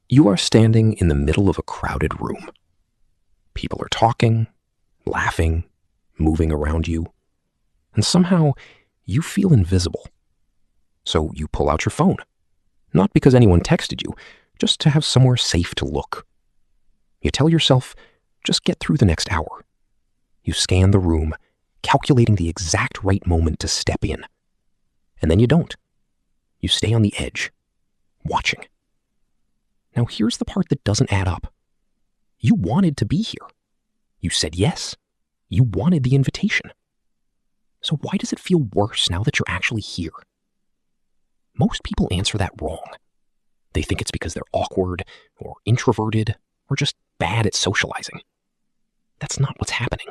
You are standing in the middle of a crowded room. People are talking, laughing, moving around you, and somehow you feel invisible. So you pull out your phone, not because anyone texted you, just to have somewhere safe to look. You tell yourself, just get through the next hour. You scan the room, calculating the exact right moment to step in. And then you don't. You stay on the edge, watching. Now here's the part that doesn't add up. You wanted to be here. You said yes. You wanted the invitation. So why does it feel worse now that you're actually here? Most people answer that wrong. They think it's because they're awkward or introverted or just bad at socializing. That's not what's happening.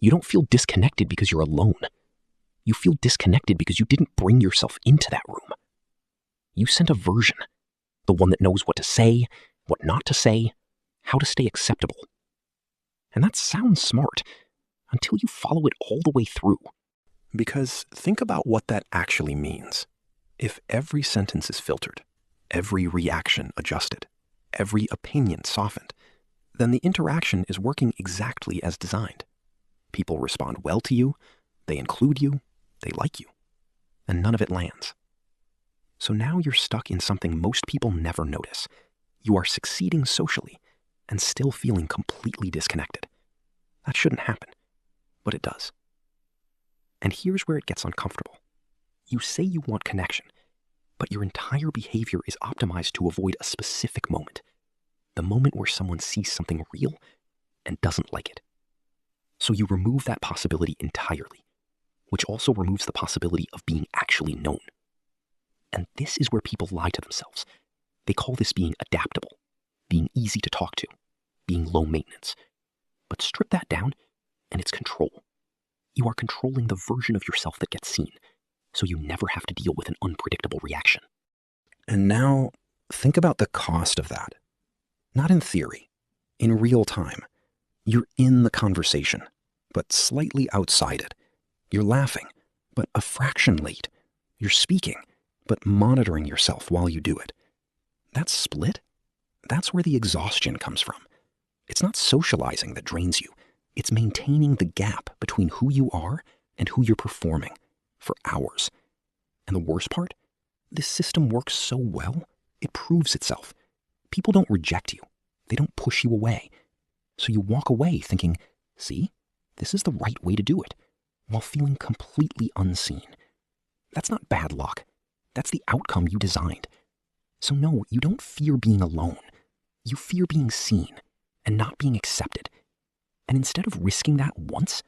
You don't feel disconnected because you're alone. You feel disconnected because you didn't bring yourself into that room. You sent a version, the one that knows what to say, what not to say, how to stay acceptable. And that sounds smart until you follow it all the way through. Because think about what that actually means. If every sentence is filtered, every reaction adjusted, every opinion softened, then the interaction is working exactly as designed. People respond well to you, they include you, they like you, and none of it lands. So now you're stuck in something most people never notice. You are succeeding socially and still feeling completely disconnected. That shouldn't happen, but it does. And here's where it gets uncomfortable. You say you want connection, but your entire behavior is optimized to avoid a specific moment. The moment where someone sees something real and doesn't like it. So you remove that possibility entirely, which also removes the possibility of being actually known. And this is where people lie to themselves. They call this being adaptable, being easy to talk to, being low maintenance. But strip that down, and it's control. You are controlling the version of yourself that gets seen, so you never have to deal with an unpredictable reaction. And now, think about the cost of that. Not in theory, in real time. You're in the conversation, but slightly outside it. You're laughing, but a fraction late. You're speaking, but monitoring yourself while you do it. That split, that's where the exhaustion comes from. It's not socializing that drains you. It's maintaining the gap between who you are and who you're performing for hours. And the worst part, this system works so well, it proves itself. People don't reject you. They don't push you away. So you walk away thinking, see, this is the right way to do it, while feeling completely unseen. That's not bad luck. That's the outcome you designed. So no, you don't fear being alone. You fear being seen and not being accepted. And instead of risking that once,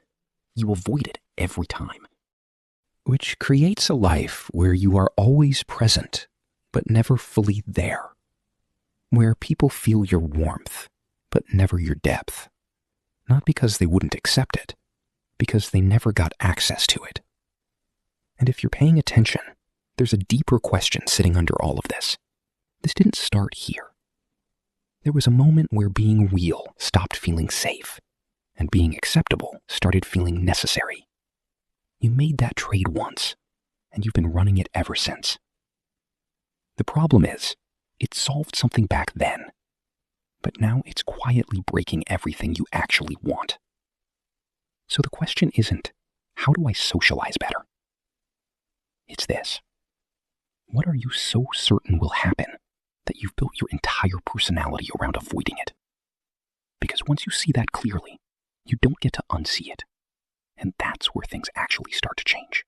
you avoid it every time. Which creates a life where you are always present, but never fully there. Where people feel your warmth, but never your depth. Not because they wouldn't accept it, because they never got access to it. And if you're paying attention, there's a deeper question sitting under all of this. This didn't start here. There was a moment where being real stopped feeling safe, and being acceptable started feeling necessary. You made that trade once, and you've been running it ever since. The problem is, it solved something back then, but now it's quietly breaking everything you actually want. So the question isn't, how do I socialize better? It's this. What are you so certain will happen that you've built your entire personality around avoiding it? Because once you see that clearly, you don't get to unsee it. And that's where things actually start to change.